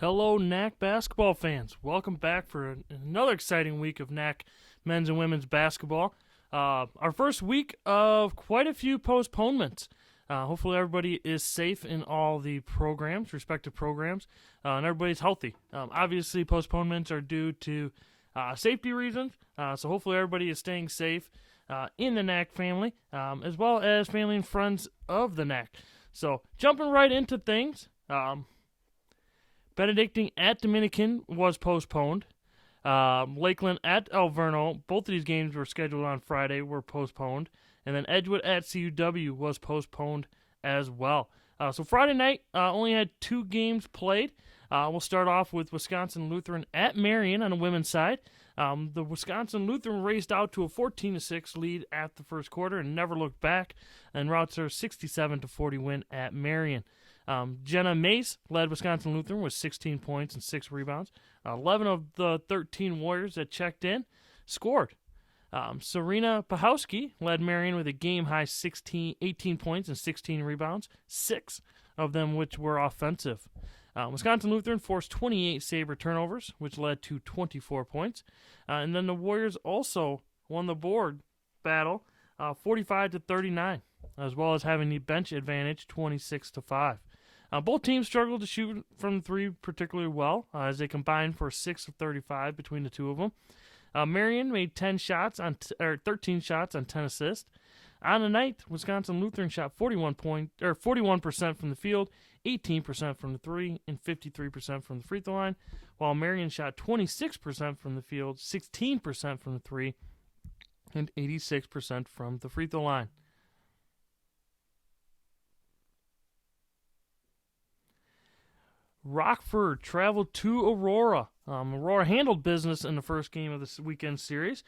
Hello, Nacc basketball fans. Welcome back for another exciting week of Nacc men's and women's basketball. Our first week of quite a few postponements. Hopefully, everybody is safe in all the programs, respective programs, and everybody's healthy. Obviously, postponements are due to safety reasons, so hopefully, everybody is staying safe in the Nacc family, as well as family and friends of the Nacc. So, jumping right into things. Benedictine at Dominican was postponed. Lakeland at Alverno, both of these games were scheduled on Friday, were postponed. And then Edgewood at CUW was postponed as well. So Friday night only had 2 games played. We'll start off with Wisconsin Lutheran at Marion on the women's side. The Wisconsin Lutheran raced out to a 14-6 lead at the first quarter and never looked back, and routes their 67-40 win at Marion. Jenna Mace led Wisconsin Lutheran with 16 points and 6 rebounds. 11 of the 13 Warriors that checked in scored. Serena Pahowski led Marion with a game-high 18 points and 16 rebounds, 6 of them which were offensive. Wisconsin Lutheran forced 28 Sabre turnovers, which led to 24 points. And then the Warriors also won the board battle 45-39, as well as having the bench advantage 26-5. Both teams struggled to shoot from 3 particularly well, as they combined for 6 of 35 between the two of them. Marion made 13 shots on 10 assists. On the night, Wisconsin Lutheran shot 41% from the field, 18% from the 3, and 53% from the free throw line, while Marion shot 26% from the field, 16% from the 3, and 86% from the free throw line. Rockford traveled to Aurora. Aurora handled business in the first game of this weekend series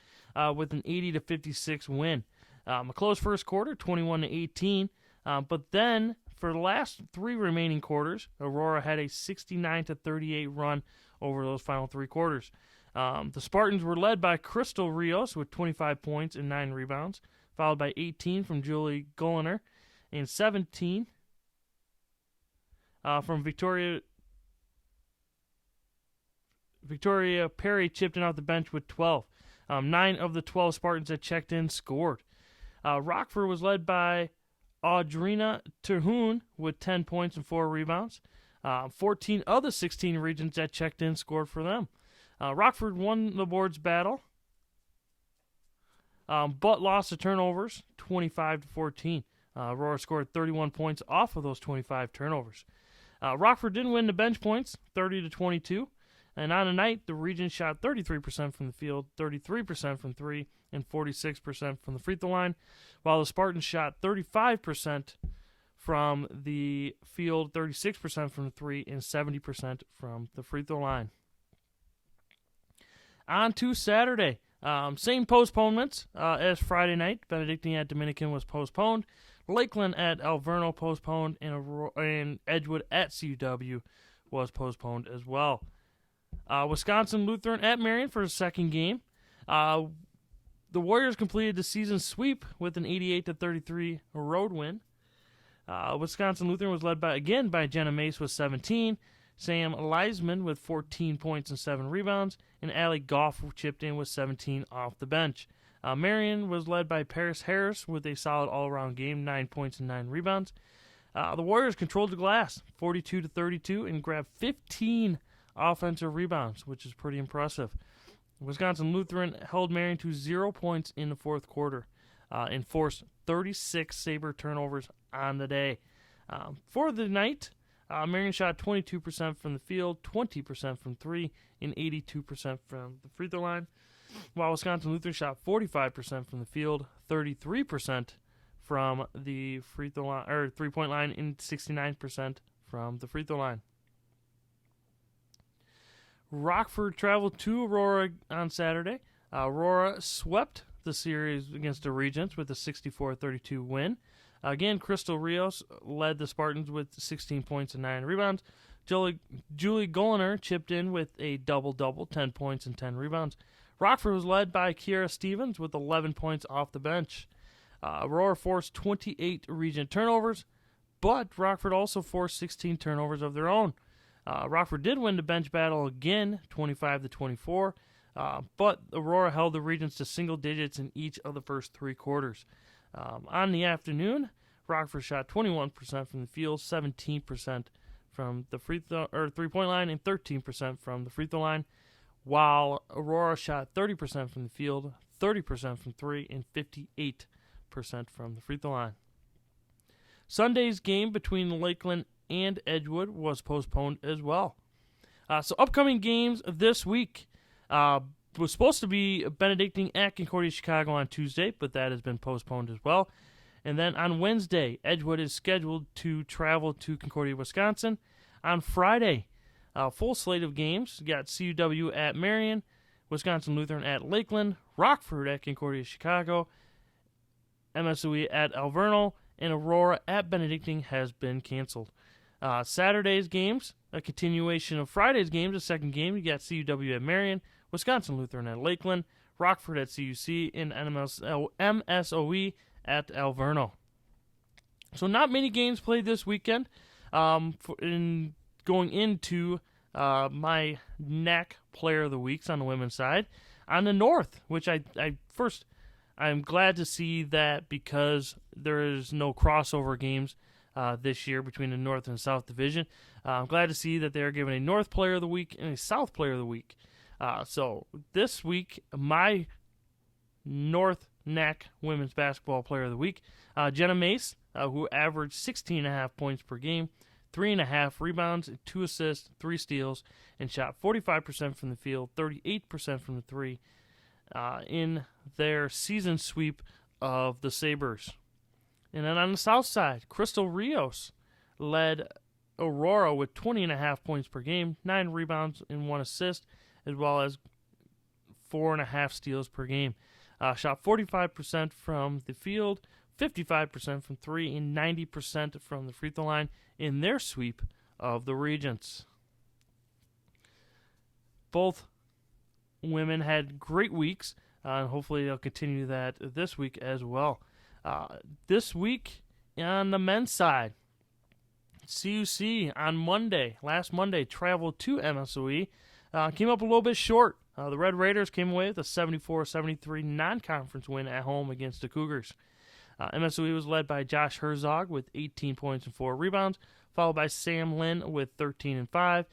with an 80-56 win. A close first quarter, 21-18, but then for the last 3 remaining quarters, Aurora had a 69-38 run over those final 3 quarters. The Spartans were led by Crystal Rios with 25 points and 9 rebounds, followed by 18 from Julie Gulliner and 17 from Victoria Perry chipped in off the bench with 12. 9 of the 12 Spartans that checked in scored. Rockford was led by Audrina Terhune with 10 points and 4 rebounds. 14 of the 16 regions that checked in scored for them. Rockford won the boards battle, but lost the turnovers 25-14. Aurora scored 31 points off of those 25 turnovers. Rockford didn't win the bench points, 30-22. And on the night, the region shot 33% from the field, 33% from 3, and 46% from the free throw line, while the Spartans shot 35% from the field, 36% from the 3, and 70% from the free throw line. On to Saturday. Same postponements as Friday night. Benedictine at Dominican was postponed. Lakeland at Alverno postponed, and Edgewood at CUW was postponed as well. Wisconsin Lutheran at Marion for the second game. The Warriors completed the season sweep with an 88-33 road win. Wisconsin Lutheran was led by Jenna Mace with 17, Sam Leisman with 14 points and 7 rebounds, and Allie Goff chipped in with 17 off the bench. Marion was led by Paris Harris with a solid all-around game, 9 points and 9 rebounds. The Warriors controlled the glass, 42-32, and grabbed 15 offensive rebounds, which is pretty impressive. Wisconsin Lutheran held Marion to 0 points in the fourth quarter and forced 36 Sabre turnovers on the day. For the night, Marion shot 22% from the field, 20% from 3, and 82% from the free throw line, while Wisconsin Lutheran shot 45% from the field, 33% from the free throw line or 3-point line, and 69% from the free throw line. Rockford traveled to Aurora on Saturday. Aurora swept the series against the Regents with a 64-32 win. Again, Crystal Rios led the Spartans with 16 points and 9 rebounds. Julie Gulliner chipped in with a double-double, 10 points and 10 rebounds. Rockford was led by Kiara Stevens with 11 points off the bench. Aurora forced 28 Regent turnovers, but Rockford also forced 16 turnovers of their own. Rockford did win the bench battle again, 25-24, but Aurora held the Regents to single digits in each of the first three quarters. On the afternoon, Rockford shot 21% from the field, 17% from the three-point line, and 13% from the free throw line, while Aurora shot 30% from the field, 30% from three, and 58% from the free throw line. Sunday's game between Lakeland and Edgewood was postponed as well. So upcoming games this week was supposed to be Benedictine at Concordia Chicago on Tuesday, but that has been postponed as well. And then on Wednesday, Edgewood is scheduled to travel to Concordia, Wisconsin. On Friday, full slate of games. You got CUW at Marion, Wisconsin Lutheran at Lakeland, Rockford at Concordia Chicago, MSOE at Alverno, and Aurora at Benedictine has been canceled. Saturday's games, a continuation of Friday's games, a second game. You got CUW at Marion, Wisconsin Lutheran at Lakeland, Rockford at CUC, and MSOE at Alverno. So not many games played this weekend. Going into my Nacc Player of the Weeks on the women's side. On the North, which I'm glad to see that because there is no crossover games this year between the North and South Division. I'm glad to see that they're giving a North Player of the Week and a South Player of the Week. So this week, my North Nacc Women's Basketball Player of the Week, Jenna Mace, who averaged 16.5 points per game, 3.5 rebounds, 2 assists, 3 steals, and shot 45% from the field, 38% from the three in their season sweep of the Sabres. And then on the south side, Crystal Rios led Aurora with 20.5 points per game, 9 rebounds and 1 assist, as well as 4.5 steals per game. Shot 45% from the field, 55% from three, and 90% from the free throw line in their sweep of the Regents. Both women had great weeks, and hopefully they'll continue that this week as well. This week on the men's side, CUC on last Monday, traveled to MSOE. Came up a little bit short. The Red Raiders came away with a 74-73 non-conference win at home against the Cougars. MSOE was led by Josh Herzog with 18 points and 4 rebounds, followed by Sam Lynn with 13 and 5,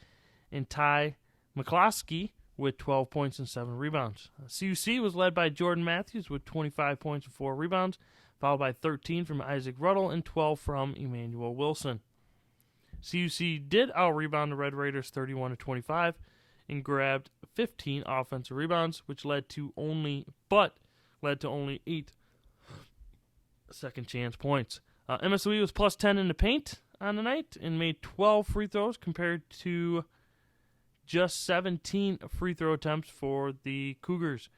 and Ty McCloskey with 12 points and 7 rebounds. CUC was led by Jordan Matthews with 25 points and 4 rebounds, followed by 13 from Isaac Ruddle and 12 from Emmanuel Wilson. CUC did out-rebound the Red Raiders 31-25 and grabbed 15 offensive rebounds, which led to only 8 second chance points. MSOE was plus 10 in the paint on the night and made 12 free throws compared to just 17 free throw attempts for the Cougars.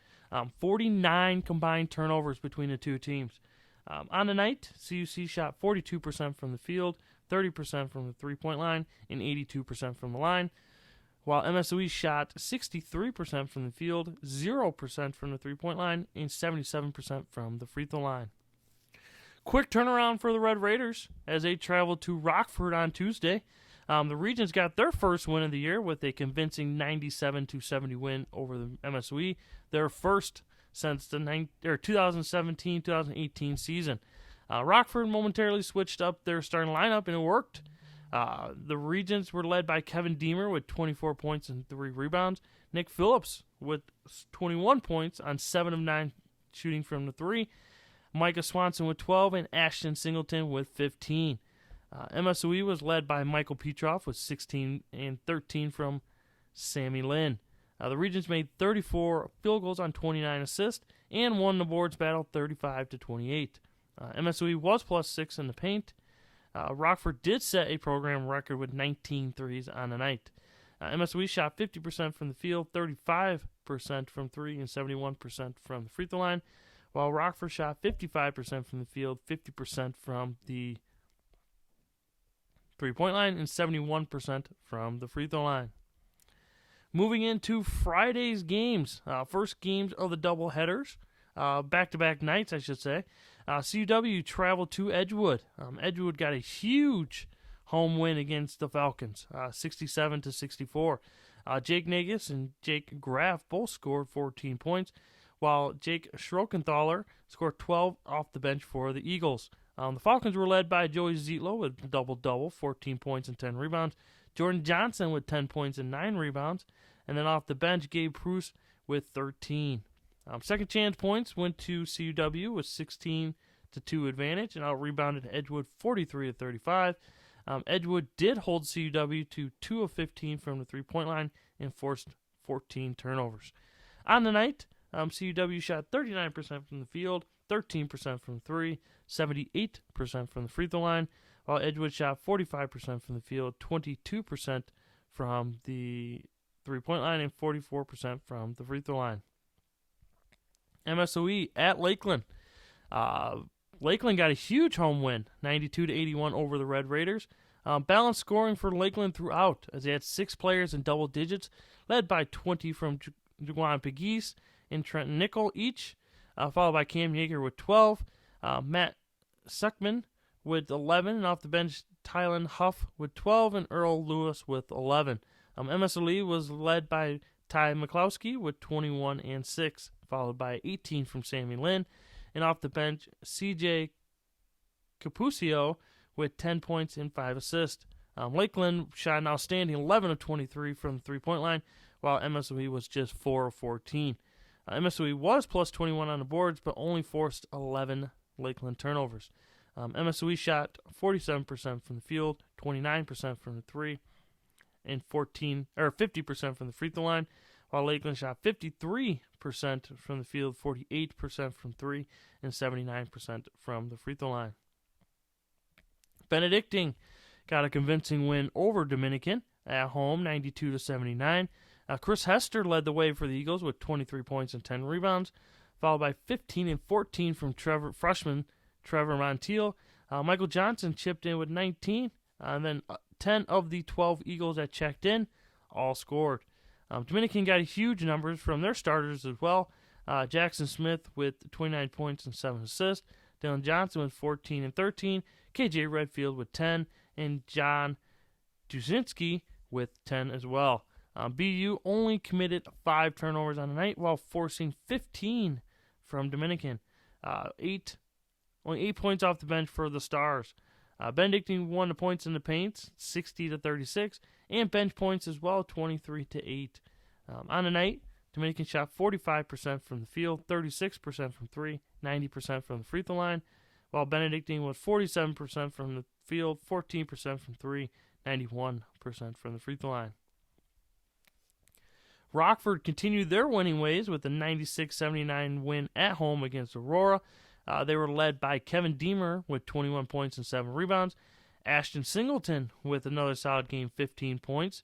49 combined turnovers between the two teams. On the night, CUC shot 42% from the field, 30% from the three-point line, and 82% from the line, while MSOE shot 63% from the field, 0% from the three-point line, and 77% from the free throw line. Quick turnaround for the Red Raiders as they traveled to Rockford on Tuesday. The Regents got their first win of the year with a convincing 97-70 win over the MSOE, their first since the 2017-2018 season. Rockford momentarily switched up their starting lineup, and it worked. The Regents were led by Kevin Deemer with 24 points and 3 rebounds, Nick Phillips with 21 points on 7 of 9 shooting from the 3, Micah Swanson with 12, and Ashton Singleton with 15. MSOE was led by Michael Petroff with 16 and 13 from Sammy Lynn. The Regents made 34 field goals on 29 assists and won the boards battle 35-28. MSOE was plus 6 in the paint. Rockford did set a program record with 19 threes on the night. MSOE shot 50% from the field, 35% from 3, and 71% from the free throw line, while Rockford shot 55% from the field, 50% from the three-point line, and 71% from the free throw line. Moving into Friday's games, first games of the doubleheaders, back-to-back nights, I should say. CUW traveled to Edgewood. Edgewood got a huge home win against the Falcons, 67-64. Jake Nagus and Jake Graff both scored 14 points, while Jake Schrockenthaler scored 12 off the bench for the Eagles. The Falcons were led by Joey Zietlow with a double-double, 14 points and 10 rebounds. Jordan Johnson with 10 points and 9 rebounds. And then off the bench, Gabe Pruce with 13. Second chance points went to CUW with 16-2 advantage and out-rebounded Edgewood 43-35. Edgewood did hold CUW to 2 of 15 from the three-point line and forced 14 turnovers. On the night, CUW shot 39% from the field, 13% from three, 78% from the free throw line, while Edgewood shot 45% from the field, 22% from the three-point line, and 44% from the free throw line. MSOE at Lakeland. Lakeland got a huge home win, 92-81 over the Red Raiders. Balanced scoring for Lakeland throughout, as they had 6 players in double digits, led by 20 from Jaquan Pegues and Trenton Nickel each, followed by Cam Yeager with 12, Matt Suckman with 11, and off the bench, Tylen Huff with 12, and Earl Lewis with 11. MSOE was led by Ty McCloskey with 21 and 6, followed by 18 from Sammy Lynn, and off the bench, CJ Capuzio with 10 points and 5 assists. Lakeland shot an outstanding 11 of 23 from the three-point line, while MSOE was just 4 of 14. MSOE was plus 21 on the boards, but only forced 11 Lakeland turnovers. MSOE shot 47% from the field, 29% from the three, and 50% from the free throw line, while Lakeland shot 53% from the field, 48% from three, and 79% from the free throw line. Benedictine got a convincing win over Dominican at home, 92-79. Chris Hester led the way for the Eagles with 23 points and 10 rebounds, followed by 15 and 14 from freshman Trevor Montiel. Michael Johnson chipped in with 19, and then 10 of the 12 Eagles that checked in all scored. Dominican got huge numbers from their starters as well. Jackson Smith with 29 points and 7 assists. Dylan Johnson with 14 and 13. KJ Redfield with 10. And John Duzinski with 10 as well. BU only committed 5 turnovers on the night while forcing 15 from Dominican. Only 8 points off the bench for the Stars. Benedictine won the points in the paint, 60-36, and bench points as well, 23-8. On the night, Dominican shot 45% from the field, 36% from three, 90% from the free throw line, while Benedictine was 47% from the field, 14% from three, 91% from the free throw line. Rockford continued their winning ways with a 96-79 win at home against Aurora. They were led by Kevin Deemer with 21 points and 7 rebounds. Ashton Singleton with another solid game, 15 points.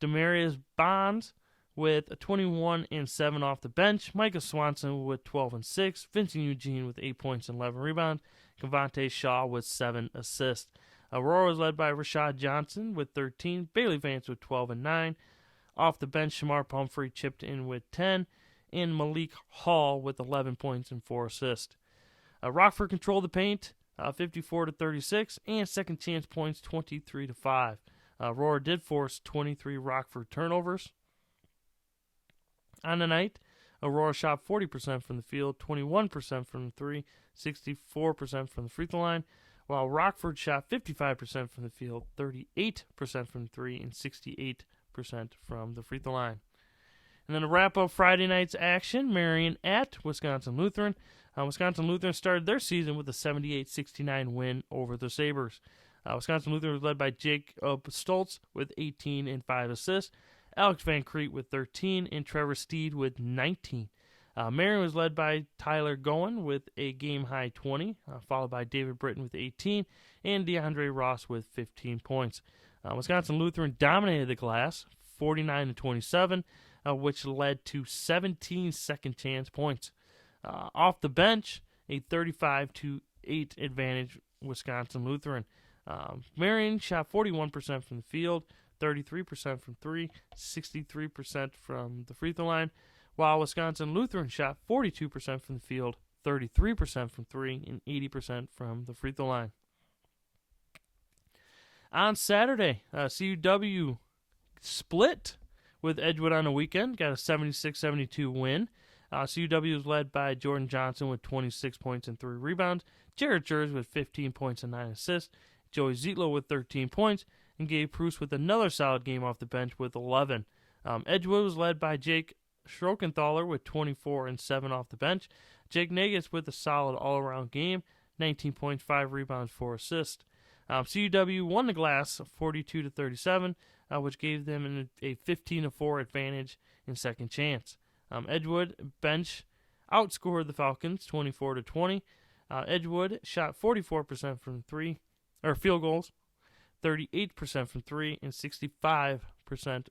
Demarius Bonds with 21 and 7 off the bench. Micah Swanson with 12 and 6. Vincent Eugene with 8 points and 11 rebounds. Cavante Shaw with 7 assists. Aurora was led by Rashad Johnson with 13. Bailey Vance with 12 and 9. Off the bench, Shamar Pumphrey chipped in with 10. And Malik Hall with 11 points and 4 assists. Rockford controlled the paint, 54-36, and second chance points, 23-5. Aurora did force 23 Rockford turnovers. On the night, Aurora shot 40% from the field, 21% from the three, 64% from the free throw line, while Rockford shot 55% from the field, 38% from the three, and 68% from the free throw line. And then to wrap up Friday night's action, Marion at Wisconsin Lutheran. Wisconsin Lutheran started their season with a 78-69 win over the Sabres. Wisconsin Lutheran was led by Jacob Stoltz with 18 and 5 assists, Alex Van Crete with 13, and Trevor Steed with 19. Marion was led by Tyler Goen with a game-high 20, followed by David Britton with 18, and DeAndre Ross with 15 points. Wisconsin Lutheran dominated the glass, 49-27, which led to 17 second chance points. Off the bench, a 35-8 advantage Wisconsin Lutheran. Marion shot 41% from the field, 33% from three, 63% from the free throw line, while Wisconsin Lutheran shot 42% from the field, 33% from three, and 80% from the free throw line. On Saturday, CUW split with Edgewood on the weekend, got a 76-72 win. CUW was led by Jordan Johnson with 26 points and 3 rebounds, Jared Jers with 15 points and 9 assists, Joey Zietlow with 13 points, and Gabe Pruce with another solid game off the bench with 11. Edgewood was led by Jake Schrockenthaler with 24 and 7 off the bench. Jake Nagus with a solid all-around game, 19.5 rebounds, 4 assists. CUW won the glass 42-37, which gave them a 15-4 advantage in second chance. Edgewood bench outscored the Falcons 24-20. Edgewood shot 44% from field goals, 38% from 3, and 65%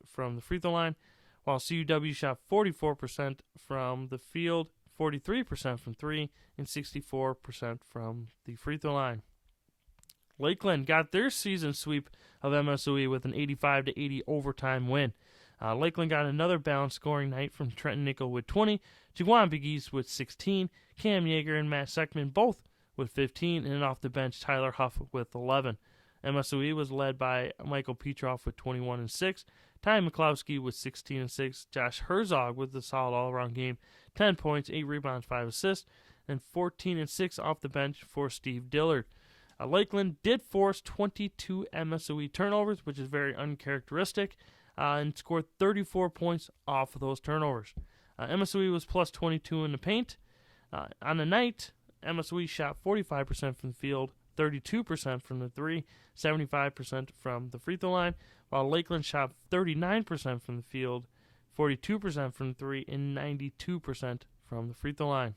from the free throw line, while CUW shot 44% from the field, 43% from 3, and 64% from the free throw line. Lakeland got their season sweep of MSOE with an 85-80 overtime win. Lakeland got another balanced scoring night from Trenton Nickel with 20, Jaquan Begees with 16, Cam Yeager and Matt Seckman both with 15, and off the bench Tyler Huff with 11. MSOE was led by Michael Petroff with 21 and 6, Ty McCloskey with 16 and 6, Josh Herzog with a solid all-around game, 10 points, 8 rebounds, 5 assists, and 14 and 6 off the bench for Steve Dillard. Lakeland did force 22 MSOE turnovers, which is very uncharacteristic, and scored 34 points off of those turnovers. MSOE was plus 22 in the paint. On the night, MSOE shot 45% from the field, 32% from the 3, 75% from the free throw line, while Lakeland shot 39% from the field, 42% from the 3, and 92% from the free throw line.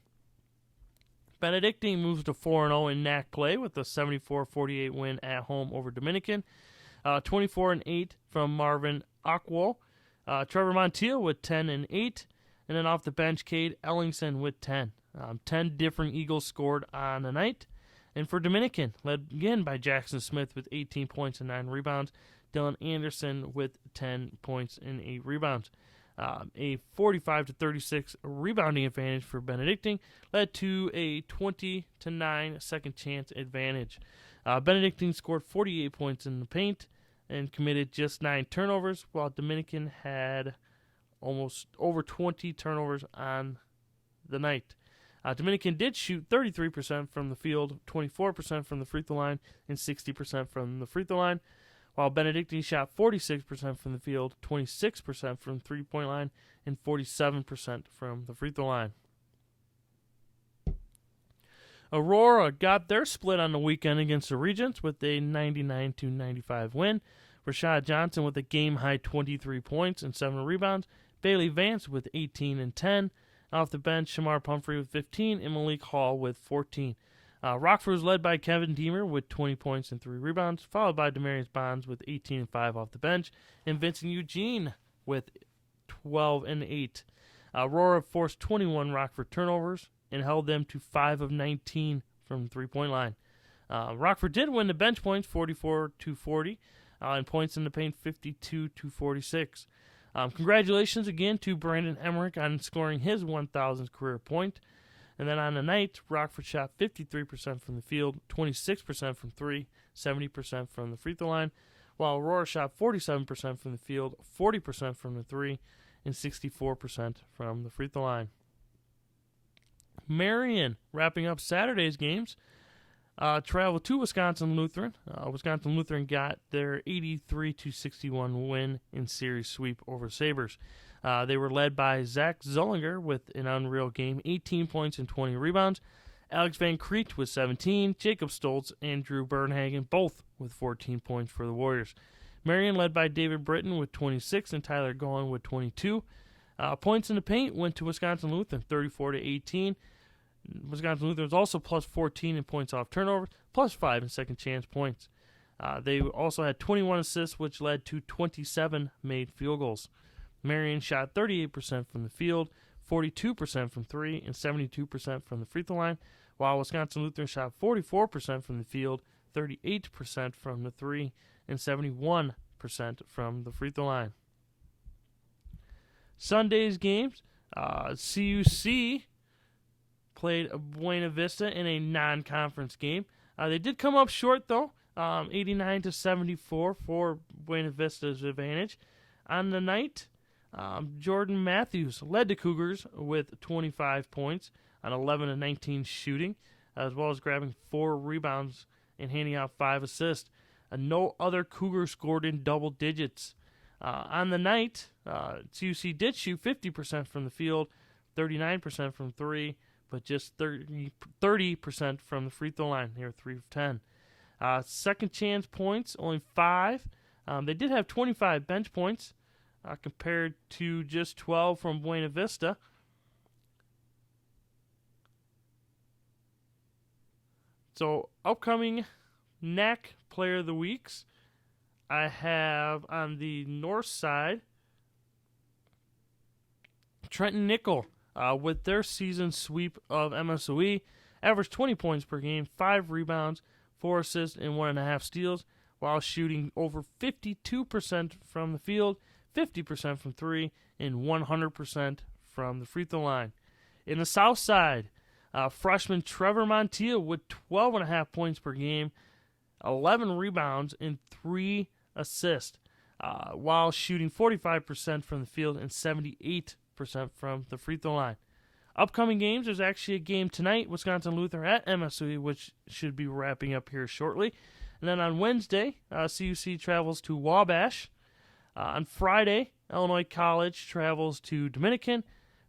Benedictine moves to 4-0 in Nacc play with a 74-48 win at home over Dominican. 24 and 8 from Marvin Aquo. Trevor Montiel with 10 and 8. And then off the bench, Cade Ellingson with 10. 10 different Eagles scored on the night. And for Dominican, led again by Jackson Smith with 18 points and 9 rebounds. Dylan Anderson with 10 points and 8 rebounds. A 45-36 rebounding advantage for Benedictine led to a 20-9 second chance advantage. Benedictine scored 48 points in the paint and committed just 9 turnovers, while Dominican had almost over 20 turnovers on the night. Dominican did shoot 33% from the field, 24% from the free throw line, and 60% from the free throw line, while Benedictine shot 46% from the field, 26% from the three-point line, and 47% from the free throw line. Aurora got their split on the weekend against the Regents with a 99-95 win. Rashad Johnson with a game-high 23 points and 7 rebounds. Bailey Vance with 18 and 10. Off the bench, Shamar Pumphrey with 15 and Malik Hall with 14. Rockford was led by Kevin Deemer with 20 points and 3 rebounds, followed by Demarius Bonds with 18 and 5 off the bench, and Vincent Eugene with 12 and 8. Aurora forced 21 Rockford turnovers and held them to 5 of 19 from the three-point line. Rockford did win the bench points 44-40, and points in the paint 52-46. Congratulations again to Brandon Emmerich on scoring his 1,000th career point. And then on the night, Rockford shot 53% from the field, 26% from 3, 70% from the free throw line, while Aurora shot 47% from the field, 40% from the 3, and 64% from the free throw line. Marion, wrapping up Saturday's games, traveled to Wisconsin Lutheran. Wisconsin Lutheran got their 83-61 win in series sweep over Sabres. They were led by Zach Zullinger with an unreal game, 18 points and 20 rebounds. Alex Van Kreet with 17, Jacob Stoltz and Drew Bernhagen both with 14 points for the Warriors. Marion led by David Britton with 26 and Tyler Gohan with 22. Points in the paint went to Wisconsin Lutheran, 34-18. Wisconsin Lutheran was also plus 14 in points off turnovers, plus 5 in second chance points. They also had 21 assists, which led to 27 made field goals. Marion shot 38% from the field, 42% from 3, and 72% from the free throw line, while Wisconsin Lutheran shot 44% from the field, 38% from the 3, and 71% from the free throw line. Sunday's games, CUC played Buena Vista in a non-conference game. They did come up short, though. 89-74 for Buena Vista's advantage. On the night, Jordan Matthews led the Cougars with 25 points on 11-19 shooting, as well as grabbing 4 rebounds and handing out 5 assists. No other Cougar scored in double digits. On the night, CUC did shoot 50% from the field, 39% from 3, but just 30% from the free throw line. They were 3 of 10. Second chance points, only 5. They did have 25 bench points compared to just 12 from Buena Vista. So, upcoming Nacc Player of the Weeks, I have on the north side Trenton Nickel with their season sweep of MSOE, averaged 20 points per game, 5 rebounds, 4 assists, and 1.5 steals, while shooting over 52% from the field, 50% from 3, and 100% from the free throw line. In the south side, freshman Trevor Montilla with 12.5 points per game, 11 rebounds, and 3 assists, while shooting 45% from the field and 78% from the free throw line. Upcoming games, there's actually a game tonight, Wisconsin-Luther at MSOE, which should be wrapping up here shortly. And then on Wednesday, CUC travels to Wabash. On Friday, Illinois College travels to Dominican,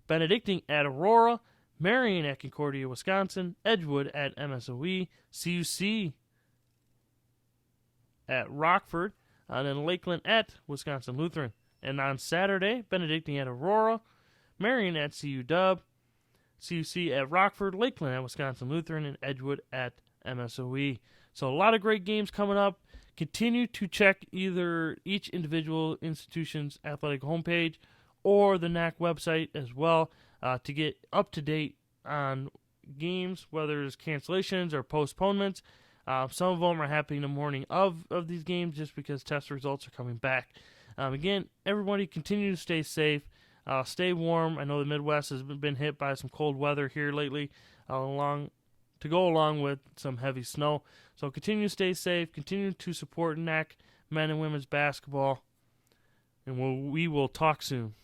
Benedictine at Aurora, Marion at Concordia, Wisconsin, Edgewood at MSOE, CUC at Rockford, and then Lakeland at Wisconsin Lutheran. And on Saturday, Benedictine at Aurora, Marion at CU Dub, CUC at Rockford, Lakeland at Wisconsin Lutheran, and Edgewood at MSOE. So a lot of great games coming up. Continue to check either each individual institution's athletic homepage or the Nacc website as well to get up to date on games, whether it's cancellations or postponements. Some of them are happening the morning of these games just because test results are coming back. Again, everybody continue to stay safe. Stay warm. I know the Midwest has been hit by some cold weather here lately, to go along with some heavy snow. So continue to stay safe. Continue to support Nacc men and women's basketball. And we will talk soon.